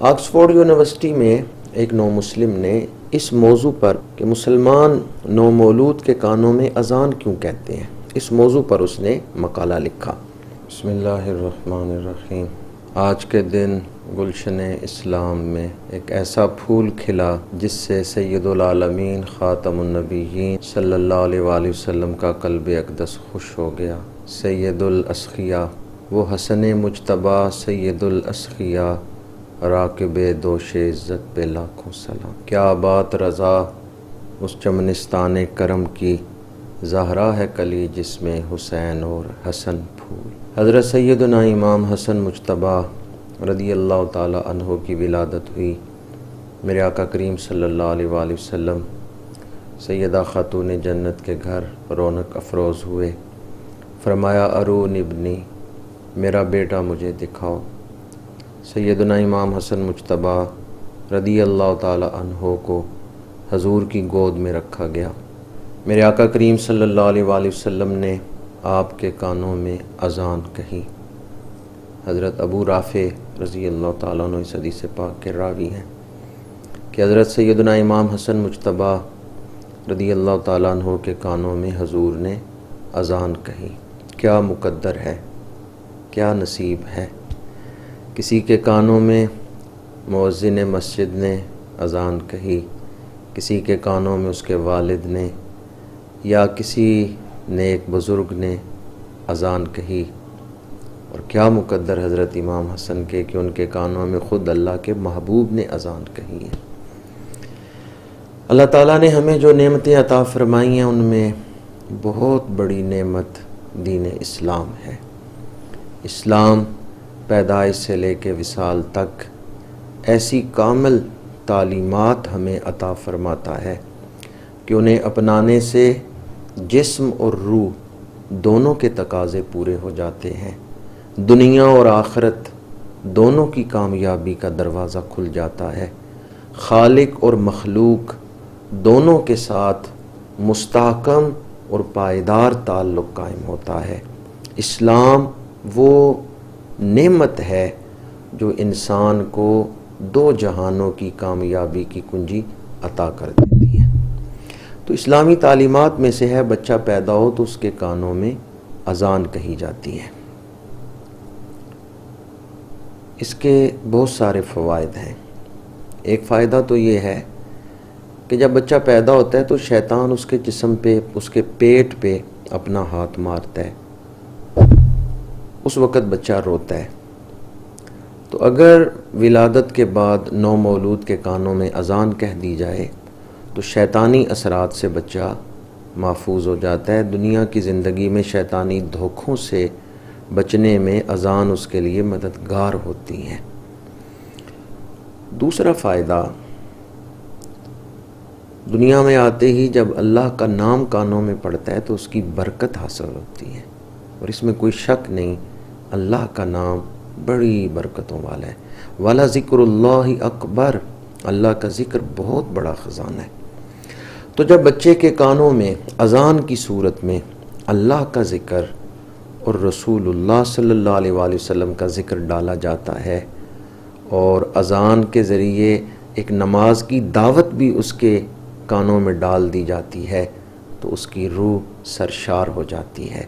Oxford university میں ایک نو مسلم نے اس موضوع پر کہ مسلمان نو مولود کے کانوں میں اذان کیوں کہتے ہیں، اس موضوع پر اس نے مقالہ لکھا۔ بسم اللہ الرحمن الرحیم۔ آج کے دن گلشن اسلام میں ایک ایسا پھول کھلا جس سے سید العالمین خاتم النبیین صلی اللہ علیہ وآلہ وسلم کا قلب اقدس خوش ہو گیا۔ سید الاسخیاء، وہ حسن مجتبی سید الاسخیاء، راکب دوش عزت پہ لاکھوں سلام۔ کیا بات رضا اس چمنستان کرم کی، زہرا ہے کلی جس میں حسین اور حسن پھول۔ حضرت سیدنا امام حسن مجتبی رضی اللہ تعالی عنہ کی ولادت ہوئی۔ میرے آقا کریم صلی اللہ علیہ وآلہ وسلم سیدہ خاتون جنت کے گھر رونق افروز ہوئے۔ فرمایا ارون ابنی، میرا بیٹا مجھے دکھاؤ۔ سیدنا امام حسن مجتبی رضی اللہ تعالی عنہ کو حضور کی گود میں رکھا گیا۔ میرے آقا کریم صلی اللہ علیہ وآلہ وسلم نے آپ کے کانوں میں اذان کہی۔ حضرت ابو رافع رضی اللہ تعالیٰ عنہ اس حدیث پاک کے راوی ہیں کہ حضرت سیدنا امام حسن مجتبی رضی اللہ تعالیٰ عنہ کے کانوں میں حضور نے اذان کہی۔ کیا مقدر ہے، کیا نصیب ہے۔ کسی کے کانوں میں مؤذن مسجد نے اذان کہی، کسی کے کانوں میں اس کے والد نے یا کسی نیک بزرگ نے اذان کہی، اور کیا مقدر حضرت امام حسن کے کہ ان کے کانوں میں خود اللہ کے محبوب نے اذان کہی ہے۔ اللہ تعالیٰ نے ہمیں جو نعمتیں عطا فرمائی ہیں ان میں بہت بڑی نعمت دین اسلام ہے۔ اسلام پیدائش سے لے کے وصال تک ایسی کامل تعلیمات ہمیں عطا فرماتا ہے کہ انہیں اپنانے سے جسم اور روح دونوں کے تقاضے پورے ہو جاتے ہیں، دنیا اور آخرت دونوں کی کامیابی کا دروازہ کھل جاتا ہے، خالق اور مخلوق دونوں کے ساتھ مستحکم اور پائیدار تعلق قائم ہوتا ہے۔ اسلام وہ نعمت ہے جو انسان کو دو جہانوں کی کامیابی کی کنجی عطا کر دیتی ہے۔ تو اسلامی تعلیمات میں سے ہے بچہ پیدا ہو تو اس کے کانوں میں اذان کہی جاتی ہے۔ اس کے بہت سارے فوائد ہیں۔ ایک فائدہ تو یہ ہے کہ جب بچہ پیدا ہوتا ہے تو شیطان اس کے جسم پہ، اس کے پیٹ پہ اپنا ہاتھ مارتا ہے، اس وقت بچہ روتا ہے۔ تو اگر ولادت کے بعد نو مولود کے کانوں میں اذان کہہ دی جائے تو شیطانی اثرات سے بچہ محفوظ ہو جاتا ہے۔ دنیا کی زندگی میں شیطانی دھوکوں سے بچنے میں اذان اس کے لیے مددگار ہوتی ہے۔ دوسرا فائدہ، دنیا میں آتے ہی جب اللہ کا نام کانوں میں پڑتا ہے تو اس کی برکت حاصل ہوتی ہے، اور اس میں کوئی شک نہیں، اللہ کا نام بڑی برکتوں والا ہے۔ والا ذکر اللہ اکبر، اللہ کا ذکر بہت بڑا خزانہ ہے۔ تو جب بچے کے کانوں میں اذان کی صورت میں اللہ کا ذکر اور رسول اللہ صلی اللہ علیہ وآلہ وسلم کا ذکر ڈالا جاتا ہے، اور اذان کے ذریعے ایک نماز کی دعوت بھی اس کے کانوں میں ڈال دی جاتی ہے، تو اس کی روح سرشار ہو جاتی ہے۔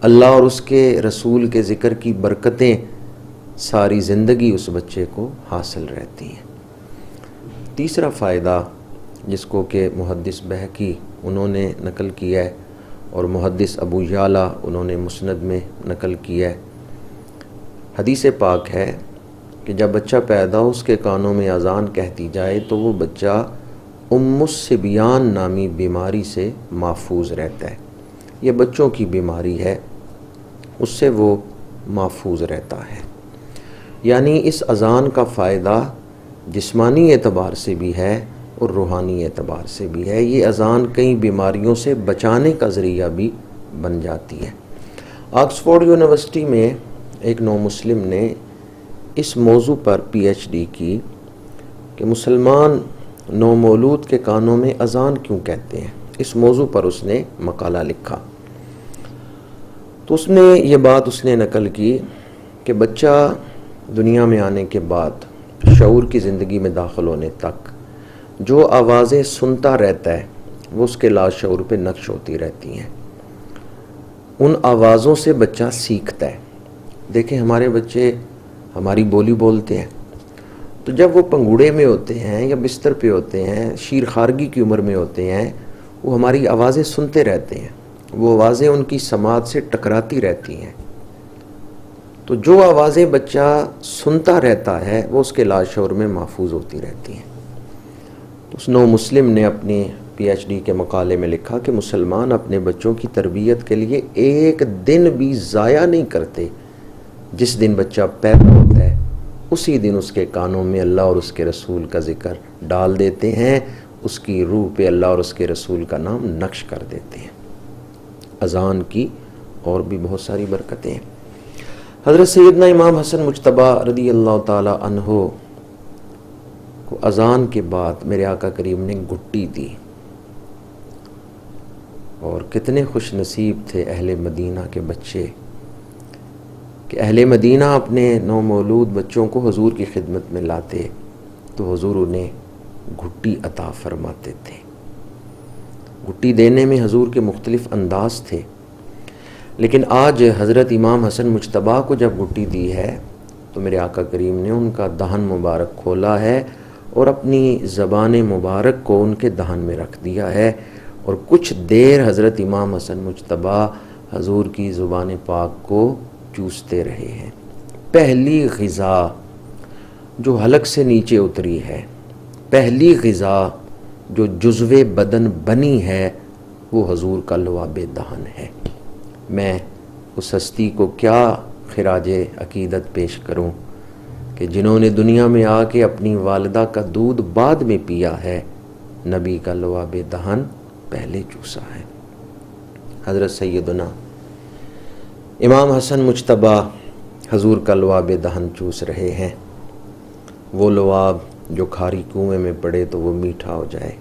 اللہ اور اس کے رسول کے ذکر کی برکتیں ساری زندگی اس بچے کو حاصل رہتی ہیں۔ تیسرا فائدہ جس کو کہ محدث بہقی انہوں نے نقل کیا ہے اور محدث ابو یعلا انہوں نے مسند میں نقل کیا ہے، حدیث پاک ہے کہ جب بچہ پیدا ہو اس کے کانوں میں اذان کہہ دی جائے تو وہ بچہ الصبیان نامی بیماری سے محفوظ رہتا ہے۔ یہ بچوں کی بیماری ہے، اس سے وہ محفوظ رہتا ہے۔ یعنی اس اذان کا فائدہ جسمانی اعتبار سے بھی ہے اور روحانی اعتبار سے بھی ہے۔ یہ اذان کئی بیماریوں سے بچانے کا ذریعہ بھی بن جاتی ہے۔ آکسفورڈ یونیورسٹی میں ایک نو مسلم نے اس موضوع پر پی ایچ ڈی کی کہ مسلمان نو مولود کے کانوں میں اذان کیوں کہتے ہیں، اس موضوع پر اس نے مقالہ لکھا۔ تو اس میں یہ بات اس نے نقل کی کہ بچہ دنیا میں آنے کے بعد شعور کی زندگی میں داخل ہونے تک جو آوازیں سنتا رہتا ہے وہ اس کے لاشعور پہ نقش ہوتی رہتی ہیں. ان آوازوں سے بچہ سیکھتا ہے. دیکھیں ہمارے بچے ہماری بولی بولتے ہیں تو جب وہ پنگوڑے میں ہوتے ہیں یا بستر پہ ہوتے ہیں، شیر خارگی کی عمر میں ہوتے ہیں، وہ ہماری آوازیں سنتے رہتے ہیں، وہ آوازیں ان کی سماعت سے ٹکراتی رہتی ہیں. تو جو آوازیں بچہ سنتا رہتا ہے وہ اس کے لاشعور میں محفوظ ہوتی رہتی ہیں. اس نو مسلم نے اپنی پی ایچ ڈی کے مقالے میں لکھا کہ مسلمان اپنے بچوں کی تربیت کے لیے ایک دن بھی ضائع نہیں کرتے. جس دن بچہ پیدا ہوتا ہے اسی دن اس کے کانوں میں اللہ اور اس کے رسول کا ذکر ڈال دیتے ہیں، اس کی روح پہ اللہ اور اس کے رسول کا نام نقش کر دیتے ہیں. اذان کی اور بھی بہت ساری برکتیں ہیں. حضرت سیدنا امام حسن مجتبی رضی اللہ تعالی عنہ کو اذان کے بعد میرے آقا کریم نے گھٹی دی. اور کتنے خوش نصیب تھے اہل مدینہ کے بچے کہ اہل مدینہ اپنے نومولود بچوں کو حضور کی خدمت میں لاتے تو حضور انہیں گھٹی عطا فرماتے تھے. گھٹی دینے میں حضور کے مختلف انداز تھے، لیکن آج حضرت امام حسن مجتبی کو جب گھٹی دی ہے تو میرے آقا کریم نے ان کا دہن مبارک کھولا ہے اور اپنی زبان مبارک کو ان کے دہن میں رکھ دیا ہے، اور کچھ دیر حضرت امام حسن مجتبی حضور کی زبان پاک کو چوستے رہے ہیں. پہلی غذا جو حلق سے نیچے اتری ہے، پہلی غذا جو جزو بدن بنی ہے، وہ حضور کا لعاب دہن ہے. میں اس ہستی کو کیا خراج عقیدت پیش کروں کہ جنہوں نے دنیا میں آ کے اپنی والدہ کا دودھ بعد میں پیا ہے، نبی کا لعاب دہن پہلے چوسا ہے. حضرت سیدنا امام حسن مجتبی حضور کا لعاب دہن چوس رہے ہیں. وہ لعاب جو کھاری کنویں میں پڑے تو وہ میٹھا ہو جائے،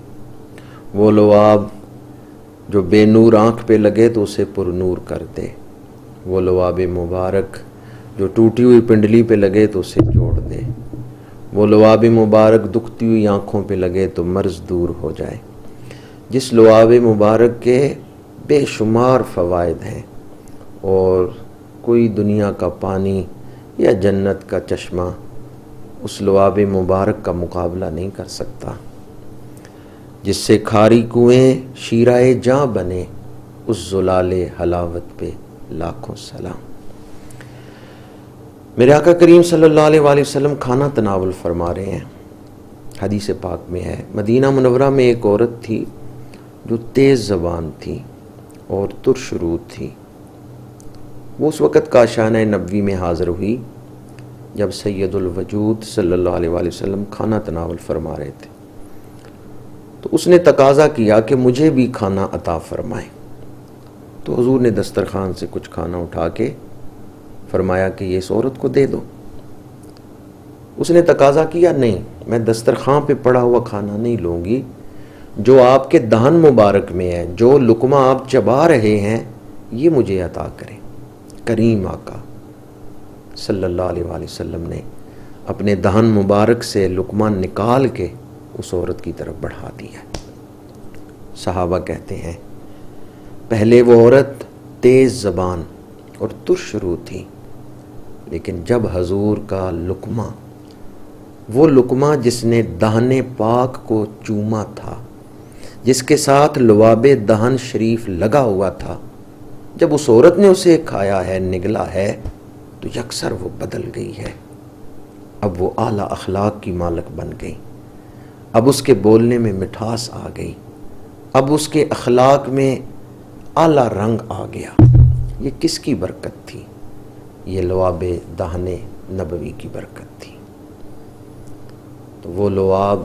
وہ لعاب جو بے نور آنکھ پہ لگے تو اسے پر نور کر دے، وہ لعاب مبارک جو ٹوٹی ہوئی پنڈلی پہ لگے تو اسے جوڑ دے، وہ لعاب مبارک دکھتی ہوئی آنکھوں پہ لگے تو مرض دور ہو جائے. جس لعاب مبارک کے بے شمار فوائد ہیں اور کوئی دنیا کا پانی یا جنت کا چشمہ اس لعاب مبارک کا مقابلہ نہیں کر سکتا. جس سے کھاری کنویں شیرائے جاں بنے، اس زلال حلاوت پہ لاکھوں سلام. میرے آقا کریم صلی اللہ علیہ وآلہ وسلم کھانا تناول فرما رہے ہیں. حدیث پاک میں ہے، مدینہ منورہ میں ایک عورت تھی جو تیز زبان تھی اور ترش روح تھی. وہ اس وقت کاشانہ نبوی میں حاضر ہوئی جب سید الوجود صلی اللہ علیہ وآلہ وسلم کھانا تناول فرما رہے تھے. تو اس نے تقاضا کیا کہ مجھے بھی کھانا عطا فرمائیں. تو حضور نے دسترخوان سے کچھ کھانا اٹھا کے فرمایا کہ یہ اس عورت کو دے دو. اس نے تقاضا کیا، نہیں، میں دسترخوان پہ پڑا ہوا کھانا نہیں لوں گی، جو آپ کے دہن مبارک میں ہے، جو لقمہ آپ چبا رہے ہیں، یہ مجھے عطا کریں. کریم آقا صلی اللہ علیہ وآلہ وسلم نے اپنے دہن مبارک سے لقمہ نکال کے اس عورت کی طرف بڑھا دیا. صحابہ کہتے ہیں پہلے وہ عورت تیز زبان اور ترش روح تھی، لیکن جب حضور کا لقمہ، وہ لقمہ جس نے دہن پاک کو چوما تھا، جس کے ساتھ لعاب دہن شریف لگا ہوا تھا، جب اس عورت نے اسے کھایا ہے، نگلا ہے، تو یکسر وہ بدل گئی ہے. اب وہ اعلیٰ اخلاق کی مالک بن گئی. اب اس کے بولنے میں مٹھاس آ گئی. اب اس کے اخلاق میں اعلیٰ رنگ آ گیا. یہ کس کی برکت تھی؟ یہ لعاب دہن نبوی کی برکت تھی. تو وہ لعاب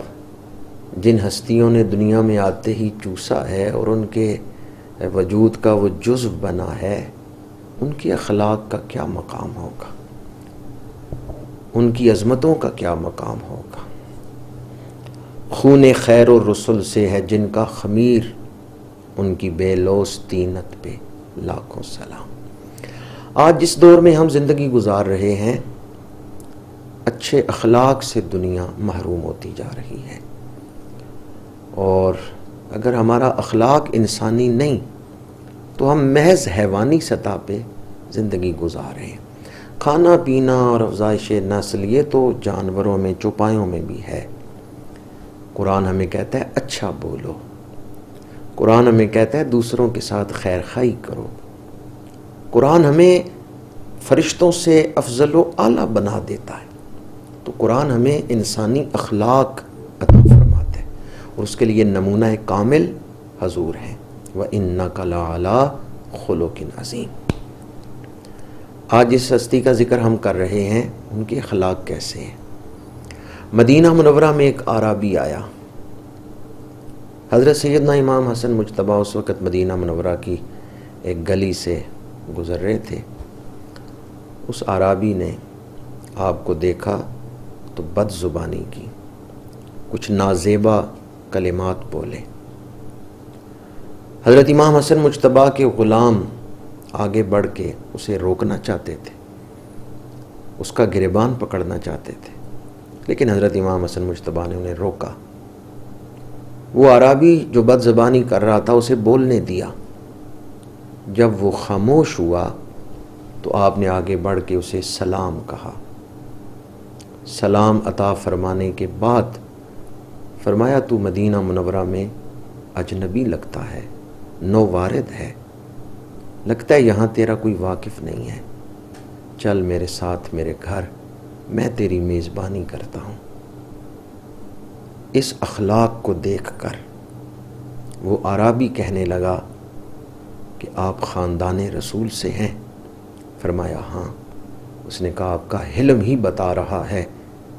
جن ہستیوں نے دنیا میں آتے ہی چوسا ہے اور ان کے وجود کا وہ جزو بنا ہے، ان کی اخلاق کا کیا مقام ہوگا، ان کی عظمتوں کا کیا مقام ہوگا. خون خیر الرسل سے ہے جن کا خمیر، ان کی بے لوث طینت پہ لاکھوں سلام. آج جس دور میں ہم زندگی گزار رہے ہیں، اچھے اخلاق سے دنیا محروم ہوتی جا رہی ہے، اور اگر ہمارا اخلاق انسانی نہیں تو ہم محض حیوانی سطح پہ زندگی گزار رہے ہیں۔ کھانا پینا اور افزائش نسل یہ تو جانوروں میں چوپایوں میں بھی ہے۔ قرآن ہمیں کہتا ہے اچھا بولو، قرآن ہمیں کہتا ہے دوسروں کے ساتھ خیر خواہی کرو، قرآن ہمیں فرشتوں سے افضل و اعلیٰ بنا دیتا ہے۔ تو قرآن ہمیں انسانی اخلاق عطا فرماتا ہے، اور اس کے لیے نمونہ کامل حضور ہیں۔ وَإِنَّكَ لَعَلَىٰ خُلُقٍ عَظِيمٍ۔ آج اس ہستی کا ذکر ہم کر رہے ہیں، ان کے اخلاق کیسے ہیں۔ مدینہ منورہ میں ایک اعرابی آیا۔ حضرت سیدنا امام حسن مجتبیٰ اس وقت مدینہ منورہ کی ایک گلی سے گزر رہے تھے۔ اس اعرابی نے آپ کو دیکھا تو بد زبانی کی، کچھ نازیبا کلمات بولے۔ حضرت امام حسن مجتبیٰ کے غلام آگے بڑھ کے اسے روکنا چاہتے تھے، اس کا گریبان پکڑنا چاہتے تھے، لیکن حضرت امام حسن مجتبیٰ نے انہیں روکا۔ وہ اعرابی جو بد زبانی کر رہا تھا اسے بولنے دیا۔ جب وہ خاموش ہوا تو آپ نے آگے بڑھ کے اسے سلام کہا۔ سلام عطا فرمانے کے بعد فرمایا تو مدینہ منورہ میں اجنبی لگتا ہے، نو وارد ہے، لگتا ہے یہاں تیرا کوئی واقف نہیں ہے، چل میرے ساتھ میرے گھر، میں تیری میزبانی کرتا ہوں۔ اس اخلاق کو دیکھ کر وہ اعرابی کہنے لگا کہ آپ خاندان رسول سے ہیں؟ فرمایا ہاں۔ اس نے کہا آپ کا حلم ہی بتا رہا ہے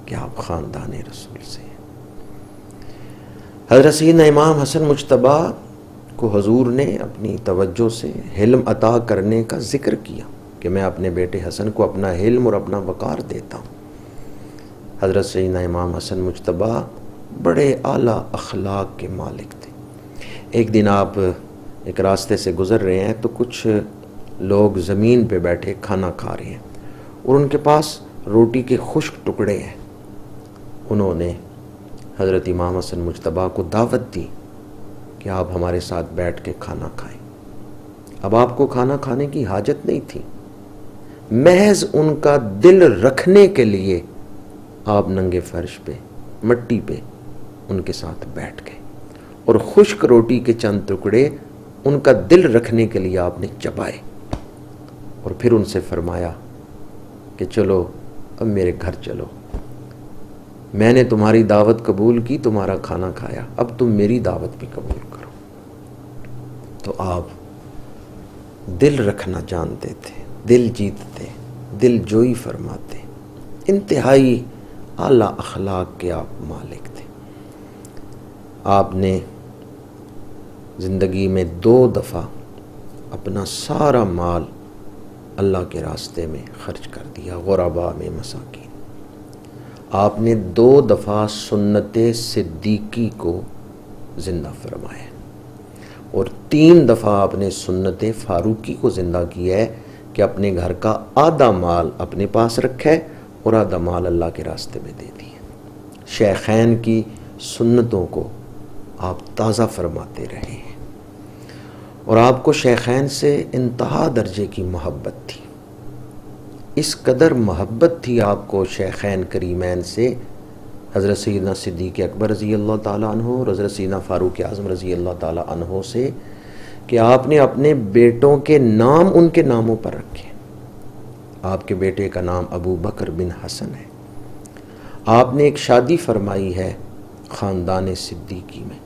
کہ آپ خاندان رسول سے ہیں۔ حضرت سیدنا امام حسن مجتبیٰ کو حضور نے اپنی توجہ سے حلم عطا کرنے کا ذکر کیا کہ میں اپنے بیٹے حسن کو اپنا حلم اور اپنا وقار دیتا ہوں۔ حضرت سیدنا امام حسن مجتبیٰ بڑے اعلیٰ اخلاق کے مالک تھے۔ ایک دن آپ ایک راستے سے گزر رہے ہیں تو کچھ لوگ زمین پہ بیٹھے کھانا کھا رہے ہیں، اور ان کے پاس روٹی کے خشک ٹکڑے ہیں۔ انہوں نے حضرت امام حسن مجتبیٰ کو دعوت دی کہ آپ ہمارے ساتھ بیٹھ کے کھانا کھائیں۔ اب آپ کو کھانا کھانے کی حاجت نہیں تھی، محض ان کا دل رکھنے کے لیے آپ ننگے فرش پہ مٹی پہ ان کے ساتھ بیٹھ گئے، اور خشک روٹی کے چند ٹکڑے ان کا دل رکھنے کے لیے آپ نے چبائے، اور پھر ان سے فرمایا کہ چلو اب میرے گھر چلو، میں نے تمہاری دعوت قبول کی، تمہارا کھانا کھایا، اب تم میری دعوت بھی قبول کرو۔ تو آپ دل رکھنا جانتے تھے، دل جیتتے، دل جوئی فرماتے، انتہائی اعلیٰ اخلاق کے آپ مالک تھے۔ آپ نے زندگی میں 2 دفعہ اپنا سارا مال اللہ کے راستے میں خرچ کر دیا، غرباء میں، مساکین۔ آپ نے 2 دفعہ سنت صدیقی کو زندہ فرمایا، اور 3 دفعہ آپ نے سنت فاروقی کو زندہ کیا ہے کہ اپنے گھر کا آدھا مال اپنے پاس رکھا ہے اور آدھا مال اللہ کے راستے میں دے دیا۔ شیخین کی سنتوں کو آپ تازہ فرماتے رہے ہیں، اور آپ کو شیخین سے انتہا درجے کی محبت تھی۔ اس قدر محبت تھی آپ کو شیخین کریمین سے، حضرت سیدنا صدیق اکبر رضی اللہ تعالیٰ عنہ اور حضرت سیدنا فاروق اعظم رضی اللہ تعالیٰ عنہ سے، کہ آپ نے اپنے بیٹوں کے نام ان کے ناموں پر رکھے۔ آپ کے بیٹے کا نام ابو بکر بن حسن ہے۔ آپ نے ایک شادی فرمائی ہے خاندان صدیقی میں۔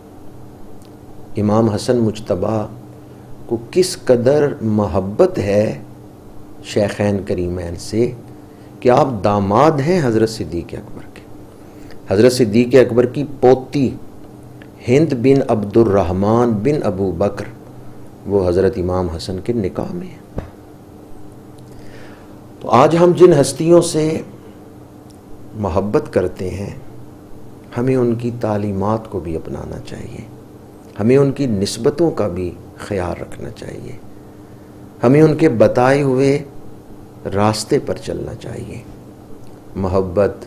امام حسن مجتبیٰ کو کس قدر محبت ہے شیخین کریمین سے کہ آپ داماد ہیں حضرت صدیق اکبر کے۔ حضرت صدیق اکبر کی پوتی ہند بن عبد الرحمن بن ابو بکر وہ حضرت امام حسن کے نکاح میں ہیں۔ تو آج ہم جن ہستیوں سے محبت کرتے ہیں، ہمیں ان کی تعلیمات کو بھی اپنانا چاہیے، ہمیں ان کی نسبتوں کا بھی خیال رکھنا چاہیے، ہمیں ان کے بتائے ہوئے راستے پر چلنا چاہیے۔ محبت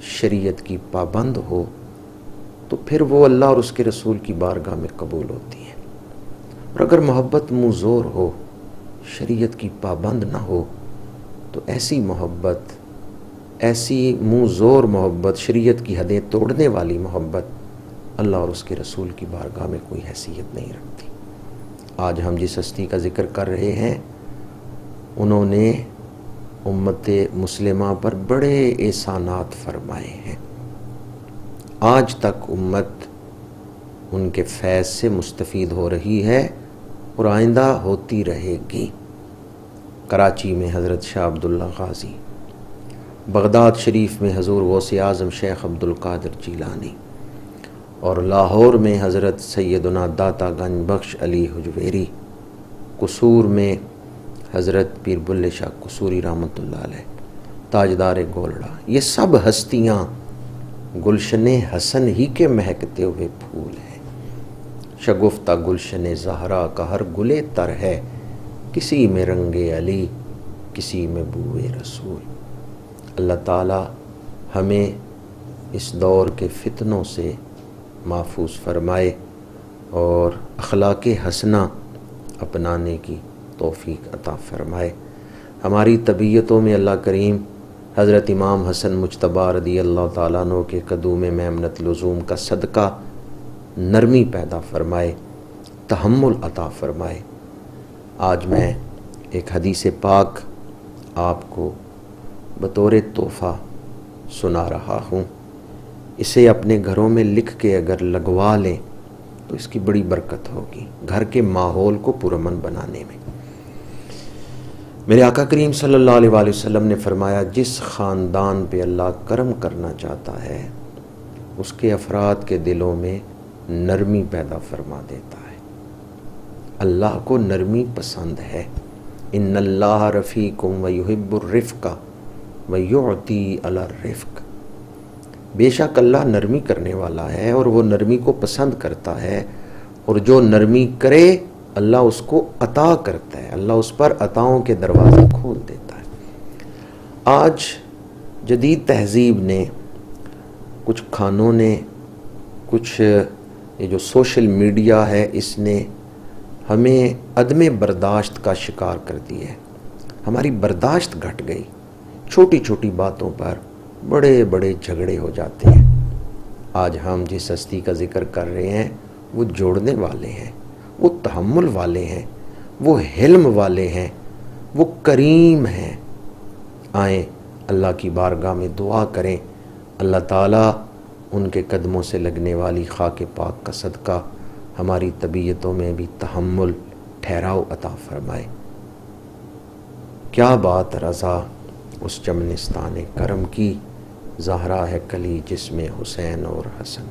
شریعت کی پابند ہو تو پھر وہ اللہ اور اس کے رسول کی بارگاہ میں قبول ہوتی ہے، اور اگر محبت منہ زور ہو، شریعت کی پابند نہ ہو، تو ایسی محبت، ایسی منہ زور محبت، شریعت کی حدیں توڑنے والی محبت اللہ اور اس کے رسول کی بارگاہ میں کوئی حیثیت نہیں رکھتی۔ آج ہم جس ہستی کا ذکر کر رہے ہیں، انہوں نے امت مسلمہ پر بڑے احسانات فرمائے ہیں، آج تک امت ان کے فیض سے مستفید ہو رہی ہے اور آئندہ ہوتی رہے گی۔ کراچی میں حضرت شاہ عبداللہ غازی، بغداد شریف میں حضور غوث اعظم شیخ عبدالقادر جیلانی، اور لاہور میں حضرت سیدنا داتا گنج بخش علی حجویری، قصور میں حضرت پیر بلے شاہ قصوری رحمۃ اللہ علیہ، تاجدار گولڑا، یہ سب ہستیاں گلشن حسن ہی کے مہکتے ہوئے پھول ہیں۔ شگفتہ گلشن زہرا کا ہر گلے تر ہے، کسی میں رنگ علی، کسی میں بوئے رسول۔ اللہ تعالی ہمیں اس دور کے فتنوں سے محفوظ فرمائے اور اخلاق حسنہ اپنانے کی توفیق عطا فرمائے۔ ہماری طبیعتوں میں اللہ کریم حضرت امام حسن مجتبی رضی اللہ تعالیٰ عنہ کے قدوم میمنت لزوم کا صدقہ نرمی پیدا فرمائے، تحمل عطا فرمائے۔ آج میں ایک حدیث پاک آپ کو بطور تحفہ سنا رہا ہوں، اسے اپنے گھروں میں لکھ کے اگر لگوا لیں تو اس کی بڑی برکت ہوگی گھر کے ماحول کو پرامن بنانے میں۔ میرے آقا کریم صلی اللہ علیہ وآلہ وسلم نے فرمایا، جس خاندان پہ اللہ کرم کرنا چاہتا ہے اس کے افراد کے دلوں میں نرمی پیدا فرما دیتا ہے۔ اللہ کو نرمی پسند ہے۔ ان اللہ رفیق ویحب الرفق ویعطی علی الرفق، بے شک اللہ نرمی کرنے والا ہے اور وہ نرمی کو پسند کرتا ہے، اور جو نرمی کرے اللہ اس کو عطا کرتا ہے، اللہ اس پر عطاؤں کے دروازے کھول دیتا ہے۔ آج جدید تہذیب نے، کچھ کھانوں نے، کچھ یہ جو سوشل میڈیا ہے، اس نے ہمیں عدم برداشت کا شکار کر دیا ہے۔ ہماری برداشت گھٹ گئی، چھوٹی چھوٹی باتوں پر بڑے بڑے جھگڑے ہو جاتے ہیں۔ آج ہم جس ہستی کا ذکر کر رہے ہیں وہ جوڑنے والے ہیں، وہ تحمل والے ہیں، وہ حلم والے ہیں، وہ کریم ہیں۔ آئیں اللہ کی بارگاہ میں دعا کریں، اللہ تعالیٰ ان کے قدموں سے لگنے والی خاک پاک کا صدقہ ہماری طبیعتوں میں بھی تحمل، ٹھہراؤ عطا فرمائے۔ کیا بات رضا اس چمنستان کرم کی، زہرا ہے کلی جس میں حسین اور حسن